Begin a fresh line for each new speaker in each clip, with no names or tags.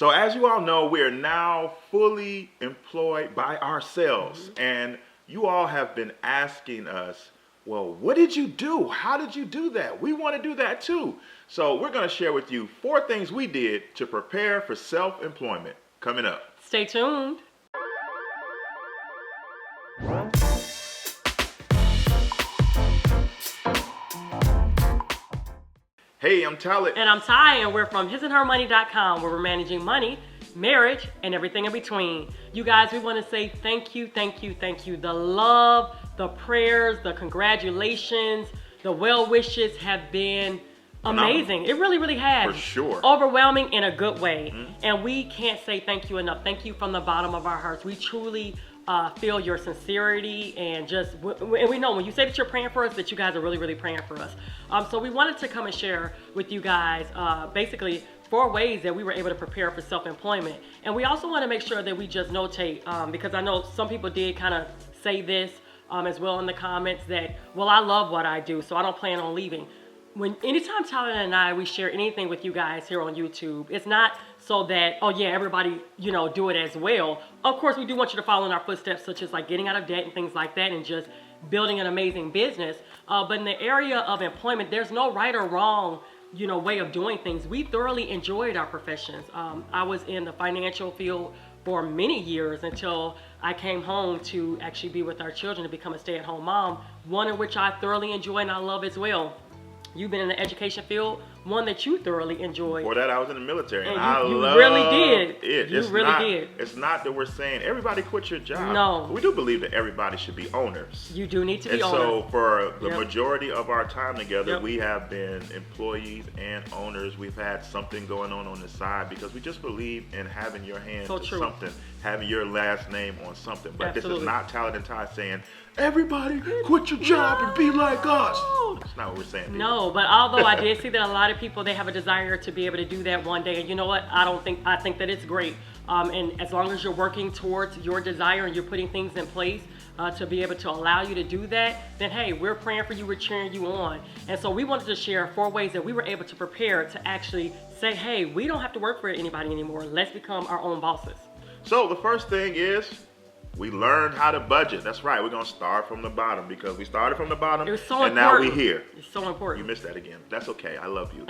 So as you all know, we are now fully employed by ourselves. And you all have been asking us, well, what did you do? How did you do that? We want to do that too. So we're going to share with you 4 things we did to prepare for self-employment coming up.
Stay tuned.
Hey, I'm Talent.
And I'm Ty, and we're from hisandhermoney.com, where we're managing money, marriage, and everything in between. You guys, we want to say thank you, thank you, thank you. The love, the prayers, the congratulations, the well wishes have been amazing. It really, really has.
For sure.
Overwhelming in a good way. And we can't say thank you enough. Thank you from the bottom of our hearts. We truly feel your sincerity, and just, and we know when you say that you're praying for us, that you guys are really, really praying for us. So we wanted to come and share with you guys basically 4 ways that we were able to prepare for self-employment. And we also want to make sure that we just notate, because I know some people did kind of say this as well in the comments, that, well, I love what I do, so I don't plan on leaving. Anytime Tyler and I, we share anything with you guys here on YouTube, it's not so that, oh yeah, everybody, do it as well. Of course, we do want you to follow in our footsteps, such as like getting out of debt and things like that, and just building an amazing business. But in the area of employment, there's no right or wrong, way of doing things. We thoroughly enjoyed our professions. I was in the financial field for many years until I came home to actually be with our children, to become a stay-at-home mom, one in which I thoroughly enjoy and I love as well. You've been in the education field, one that you thoroughly enjoyed.
For that, I was in the military, and
you really did.
It.
You really did.
It's not that we're saying everybody quit your job.
No.
We do believe that everybody should be owners.
You do need to be
owners. And so for the majority of our time together, we have been employees and owners. We've had something going on the side, because we just believe in having your hand in something, having your last name on something. But This is not Talent and Ty saying, everybody quit your job and be like us. That's not what we're saying.
No, but although I did see that a lot of people, they have a desire to be able to do that one day. And you know what? I think that it's great. And as long as you're working towards your desire and you're putting things in place to be able to allow you to do that, then hey, we're praying for you, we're cheering you on. And so we wanted to share 4 ways that we were able to prepare to actually say, hey, we don't have to work for anybody anymore. Let's become our own bosses.
So the first thing is, we learned how to budget. That's right. We're going to start from the bottom, because we started from the bottom
it was so
and
important.
Now we're here.
It's so important.
You missed that again. That's okay. I love you.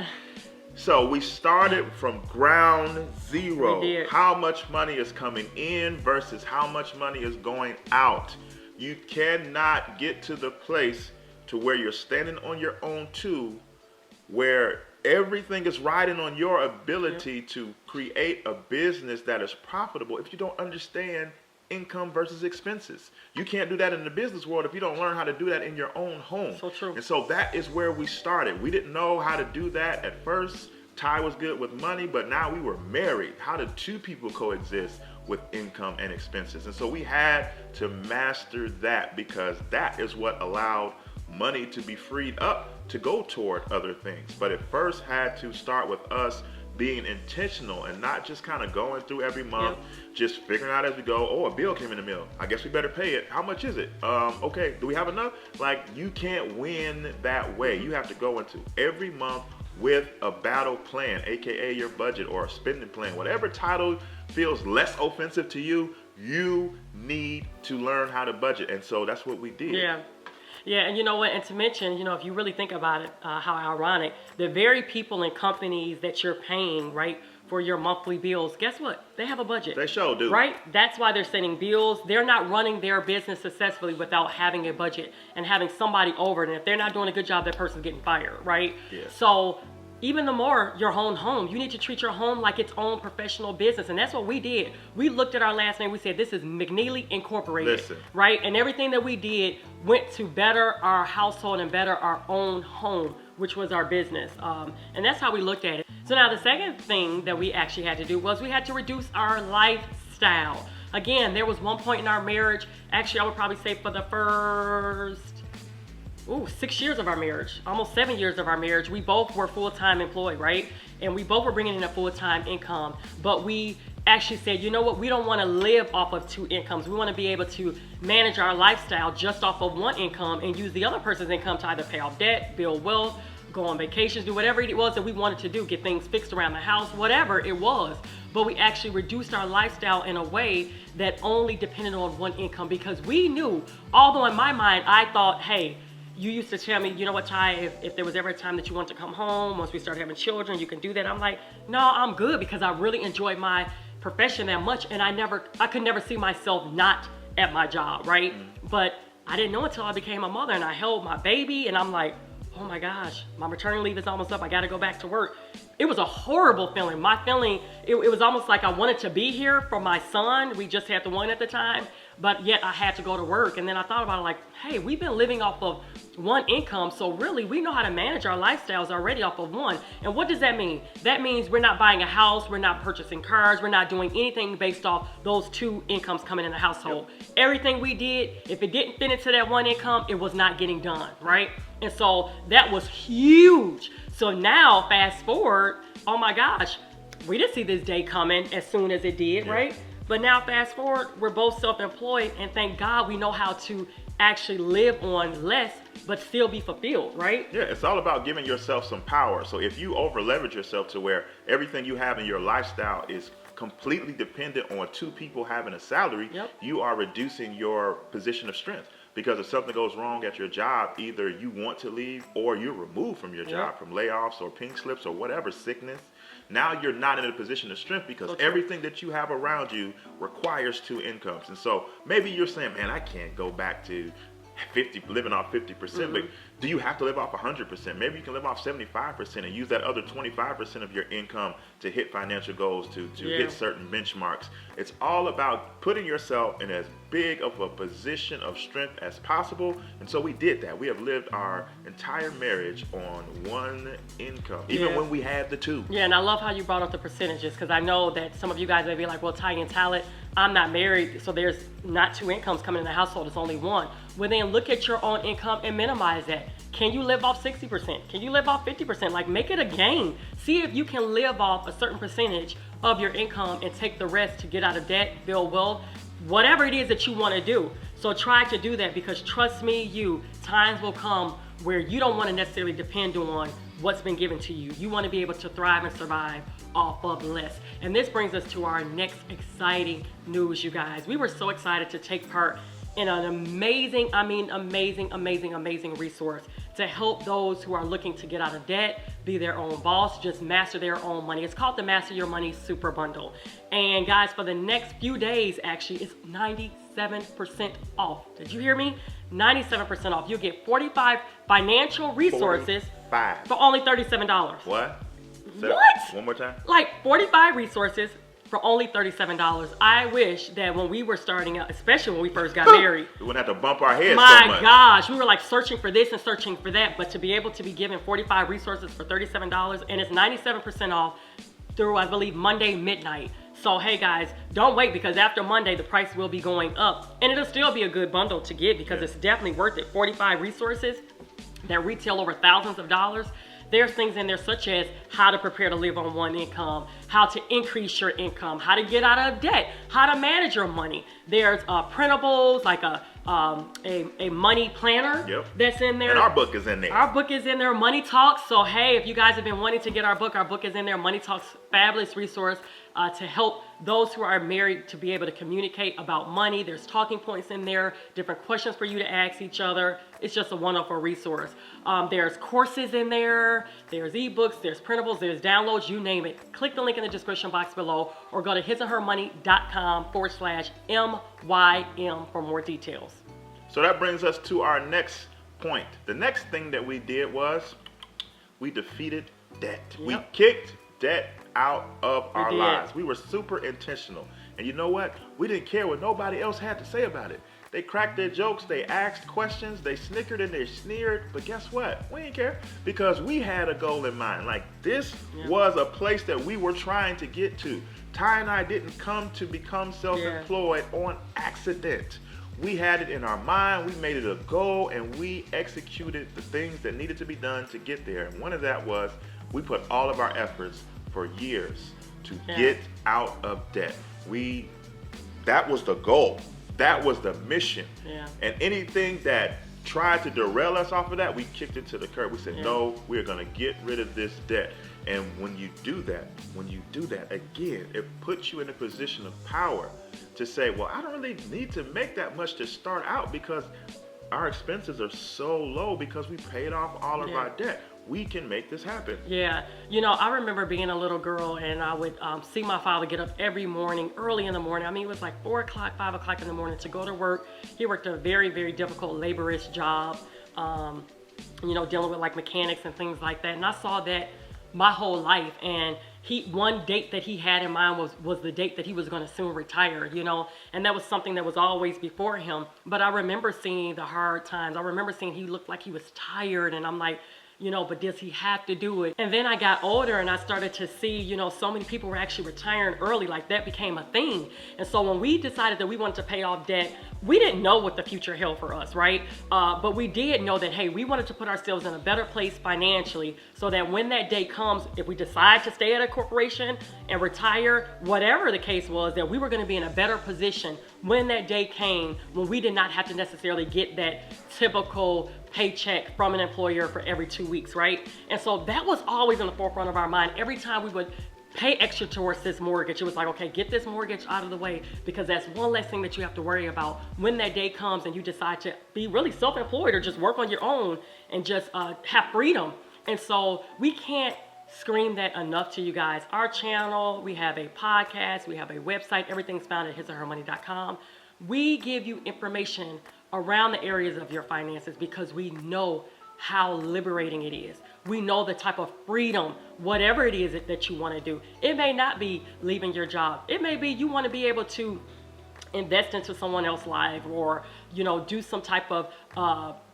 So we started from ground zero.
We did.
How much money is coming in versus how much money is going out. You cannot get to the place to where you're standing on your own too, where everything is riding on your ability to create a business that is profitable, if you don't understand income versus expenses. You can't do that in the business world if you don't learn how to do that in your own home.
So true.
And so that is where we started. We didn't know how to do that at first. Ty was good with money, but now we were married. How do 2 people coexist with income and expenses? And so we had to master that, because that is what allowed money to be freed up to go toward other things. But it first had to start with us being intentional and not just kind of going through every month, just figuring out as we go, oh, a bill came in the mail, I guess we better pay it. How much is it? Okay, do we have enough? Like, you can't win that way. You have to go into every month with a battle plan, aka your budget or a spending plan. Whatever title feels less offensive to you, you need to learn how to budget. And so that's what we did.
Yeah, and you know what, and to mention, if you really think about it, how ironic, the very people and companies that you're paying, right, for your monthly bills, guess what? They have a budget.
They sure do.
Right? That's why they're sending bills. They're not running their business successfully without having a budget and having somebody over it. And if they're not doing a good job, that person's getting fired, right?
Yeah.
So even the more your own home, you need to treat your home like its own professional business. And that's what we did. We looked at our last name. We said, this is McNeely Incorporated.
Listen.
Right? And everything that we did went to better our household and better our own home, which was our business. And that's how we looked at it. So now the second thing that we actually had to do was we had to reduce our lifestyle. Again, there was one point in our marriage, actually I would probably say for the first 6 years of our marriage, almost 7 years of our marriage, we both were full-time employed, right? And we both were bringing in a full-time income, but we actually said, you know what, we don't want to live off of 2 incomes. We want to be able to manage our lifestyle just off of 1 income and use the other person's income to either pay off debt, build wealth, go on vacations, do whatever it was that we wanted to do, get things fixed around the house, whatever it was. But we actually reduced our lifestyle in a way that only depended on one income, because we knew, although in my mind, I thought, hey, you used to tell me, you know what, Ty, if there was ever a time that you want to come home, once we start having children, you can do that. I'm like, no, I'm good, because I really enjoyed my profession that much, and I could never see myself not at my job, right? But I didn't know until I became a mother and I held my baby, and I'm like, oh my gosh, my maternity leave is almost up. I got to go back to work. It was a horrible feeling. My feeling, it was almost like I wanted to be here for my son. We just had the one at the time, but yet I had to go to work. And then I thought about it like, hey, we've been living off of one income. So really, we know how to manage our lifestyles already off of one. And what does that mean? That means we're not buying a house. We're not purchasing cars. We're not doing anything based off those two incomes coming in the household. Yep. Everything we did, if it didn't fit into that one income, it was not getting done, right? And so that was huge. So now, fast forward, oh my gosh, we didn't see this day coming as soon as it did, right? But now, fast forward, we're both self-employed, and thank God we know how to actually live on less, but still be fulfilled, right?
Yeah, it's all about giving yourself some power. So if you over leverage yourself to where everything you have in your lifestyle is completely dependent on two people having a salary, you are reducing your position of strength. Because if something goes wrong at your job, either you want to leave or you're removed from your job from layoffs or pink slips or whatever sickness. Now you're not in a position of strength because everything that you have around you requires two incomes. And so maybe you're saying, man, I can't go back to living off 50%, but do you have to live off 100%? Maybe you can live off 75% and use that other 25% of your income to hit financial goals, to hit certain benchmarks. It's all about putting yourself in as big of a position of strength as possible. And so we did that. We have lived our entire marriage on one income, even when we had the two.
Yeah, and I love how you brought up the percentages, because I know that some of you guys may be like, well, Ty and Talent, I'm not married, so there's not two incomes coming in the household, it's only one. Well, then look at your own income and minimize that. Can you live off 60%? Can you live off 50%? Like, make it a game. See if you can live off a certain percentage of your income and take the rest to get out of debt, build wealth, whatever it is that you want to do. So try to do that, because trust me, times will come where you don't want to necessarily depend on what's been given to you. You want to be able to thrive and survive off of less. And this brings us to our next exciting news, you guys. We were so excited to take part in an amazing resource to help those who are looking to get out of debt, be their own boss, just master their own money. It's called the Master Your Money Super Bundle. And guys, for the next few days, actually, it's 97% off. Did you hear me? 97% off. You'll get 45 financial resources for only $37.
What?
What?
One more time?
Like 45 resources for only $37. I wish that when we were starting out, especially when we first got married,
we wouldn't have to bump our heads so
my
much.
gosh, we were like searching for this and searching for that, but to be able to be given 45 resources for $37, and it's 97% off through, I believe, Monday midnight. So hey guys, don't wait, because after Monday the price will be going up, and it'll still be a good bundle to get, because it's definitely worth it. 45 resources that retail over thousands of dollars. There's things in there such as how to prepare to live on one income, how to increase your income, how to get out of debt, how to manage your money. There's printables, like a money planner that's in there.
And our book is in there.
Our book is in there, Money Talks. So hey, if you guys have been wanting to get our book is in there. Money Talks, fabulous resource to help those who are married to be able to communicate about money. There's talking points in there, different questions for you to ask each other. It's just a wonderful resource. There's courses in there, there's ebooks, there's printables, there's downloads, you name it. Click the link in the description box below, or go to hisandhermoney.com/MYM for more details.
So that brings us to our next point. The next thing that we did was we defeated debt. We kicked debt out of our lives. We were super intentional. And you know what? We didn't care what nobody else had to say about it. They cracked their jokes, they asked questions, they snickered and they sneered, but guess what? We didn't care, because we had a goal in mind. Like, this was a place that we were trying to get to. Ty and I didn't come to become self-employed on accident. We had it in our mind, we made it a goal, and we executed the things that needed to be done to get there. And one of that was we put all of our efforts for years to get out of debt. That was the goal. That was the mission. And anything that tried to derail us off of that, we kicked it to the curb. We said, no, we're going to get rid of this debt. And when you do that, again, it puts you in a position of power to say, well, I don't really need to make that much to start out because our expenses are so low because we paid off all of our debt. We can make this happen.
Yeah. You know, I remember being a little girl and I would see my father get up every morning, early in the morning. I mean, it was like 4 o'clock, 5 o'clock in the morning to go to work. He worked a very, very difficult laborious job, you know, dealing with like mechanics and things like that. And I saw that my whole life. And one date that he had in mind was the date that he was going to soon retire, you know, and that was something that was always before him. But I remember seeing the hard times. I remember seeing he looked like he was tired, and I'm like, you know, but does he have to do it? And then I got older and I started to see, you know, so many people were actually retiring early, like that became a thing. And so when we decided that we wanted to pay off debt, we didn't know what the future held for us, right? But we did know that, hey, we wanted to put ourselves in a better place financially so that when that day comes, if we decide to stay at a corporation and retire, whatever the case was, that we were gonna be in a better position when that day came, when we did not have to necessarily get that typical paycheck from an employer for every 2 weeks, right? And so that was always in the forefront of our mind. Every time we would pay extra towards this mortgage, it was like, okay, get this mortgage out of the way because that's one less thing that you have to worry about when that day comes and you decide to be really self-employed or just work on your own and just have freedom. And so we can't scream that enough to you guys. Our channel, we have a podcast, we have a website, everything's found at hisandhermoney.com. We give you information around the areas of your finances because we know how liberating it is. We know the type of freedom, whatever it is that you want to do. It may not be leaving your job. It may be you want to be able to invest into someone else's life or, you know, do some type of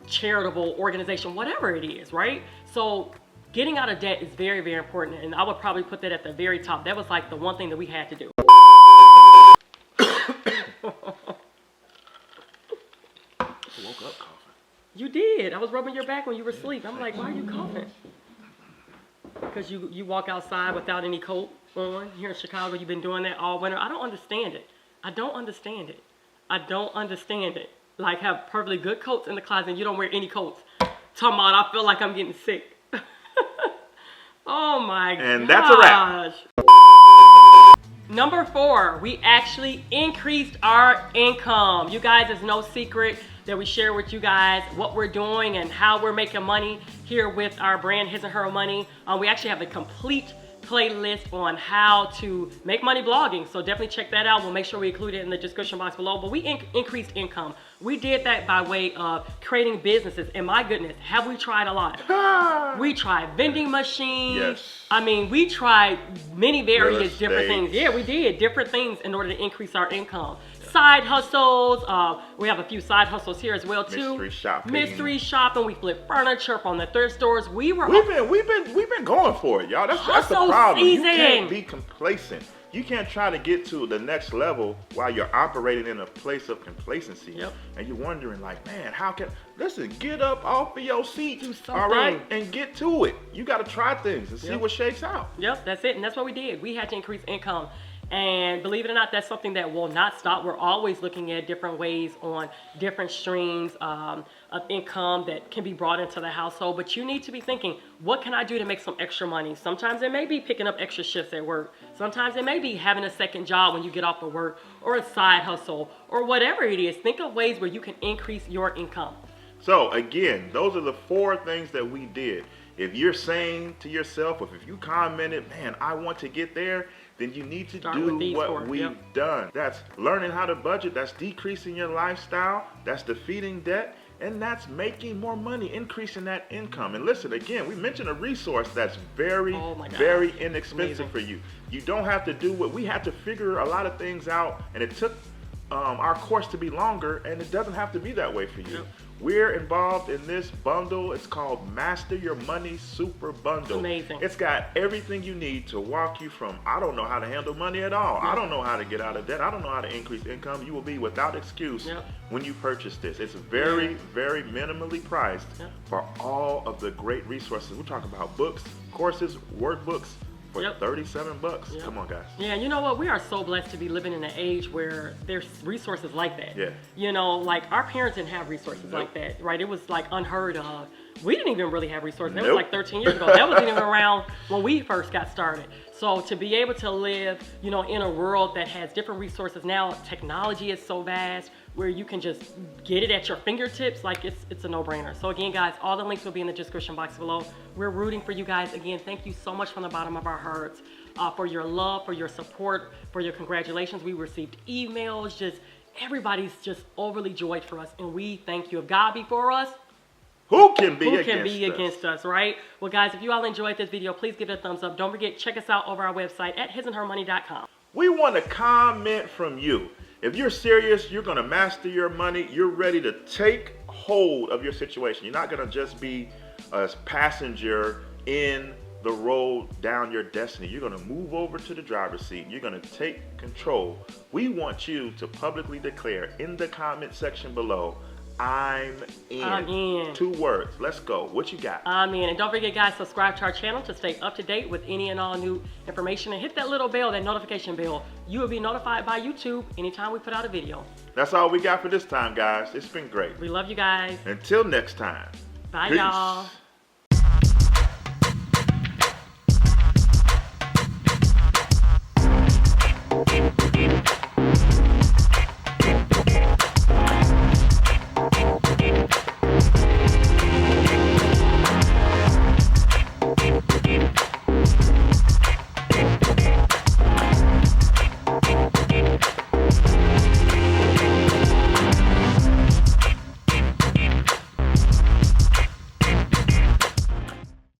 charitable organization, whatever it is, right? So getting out of debt is very, very important. And I would probably put that at the very top. That was like the one thing that we had to do.
I woke up coughing.
You did. I was rubbing your back when you were asleep. I'm like, why are you coughing? Because you walk outside without any coat on. Here in Chicago, you've been doing that all winter. I don't understand it. I don't understand it. Like, have perfectly good coats in the closet and you don't wear any coats. Talking about, I feel like I'm getting sick. Oh my gosh.
And that's a wrap.
Number 4, we actually increased our income. You guys, it's no secret that we share with you guys what we're doing and how we're making money here with our brand, His and Her Money. We actually have a complete playlist on how to make money blogging. So definitely check that out. We'll make sure we include it in the description box below. But we increased income. We did that by way of creating businesses. And my goodness, have we tried a lot? We tried vending machines.
Yes.
I mean, we tried many various different things. Yeah, we did different things in order to increase our income. Side hustles. We have a few side hustles here as well too. Mystery shopping. We flip furniture from the thrift stores. We've
been going for it, y'all. That's the problem. You can't be complacent. You can't try to get to the next level while you're operating in a place of complacency.
Yep.
And you're wondering, like, man, listen, get up off of your seat,
do something.
all right, and get to it. You got to try things and see what shakes out.
Yep, that's it. And that's what we did. We had to increase income. And believe it or not, that's something that will not stop. We're always looking at different ways on different streams of income that can be brought into the household. But you need to be thinking, what can I do to make some extra money? Sometimes it may be picking up extra shifts at work. Sometimes it may be having a second job when you get off of work or a side hustle or whatever it is. Think of ways where you can increase your income.
So again, those are the 4 things that we did. If you're saying to yourself, if you commented, man, I want to get there, then you need to do what we've done. That's learning how to budget. That's decreasing your lifestyle. That's defeating debt. And that's making more money, increasing that income. And listen, again, we mentioned a resource that's very, very inexpensive for you. You don't have to do what we had to figure a lot of things out. And it took our course to be longer, and it doesn't have to be that way for you. We're involved in this bundle. It's called Master Your Money Super Bundle.
Amazing.
It's got everything you need to walk you from, I don't know how to handle money at all. I don't know how to get out of debt. I don't know how to increase income. You will be without excuse when you purchase this. It's very, very minimally priced for all of the great resources. We're talking about books, courses, workbooks, for
Yep.
$37.
Yep.
Come on, guys.
Yeah, you know what? We are so blessed to be living in an age where there's resources like that.
Yeah.
You know, like our parents didn't have resources
Nope.
like that, right? It was like unheard of. We didn't even really have resources. That
Nope.
was like 13 years ago. That wasn't even around when we first got started. So to be able to live, you know, in a world that has different resources now, technology is so vast where you can just get it at your fingertips, like it's a no-brainer. So again, guys, all the links will be in the description box below. We're rooting for you guys. Again, thank you so much from the bottom of our hearts for your love, for your support, for your congratulations. We received emails, just everybody's just overly joyed for us, and we thank you. If God be for us,
Who can be
who
against
can be
us?
against us, right? Well, guys, if you all enjoyed this video, please give it a thumbs up. Don't forget, check us out over our website at hisandhermoney.com.
We want a comment from you. If you're serious, you're going to master your money, you're ready to take hold of your situation. You're not going to just be a passenger in the road down your destiny. You're going to move over to the driver's seat. You're going to take control. We want you to publicly declare in the comment section below, I'm in.
I'm in.
2 words. Let's go. What you got?
Amen. And don't forget, guys, subscribe to our channel to stay up to date with any and all new information. And hit that little bell, that notification bell. You will be notified by YouTube anytime we put out a video.
That's all we got for this time, guys. It's been great.
We love you guys.
Until next time.
Bye,
Peace.
y'all.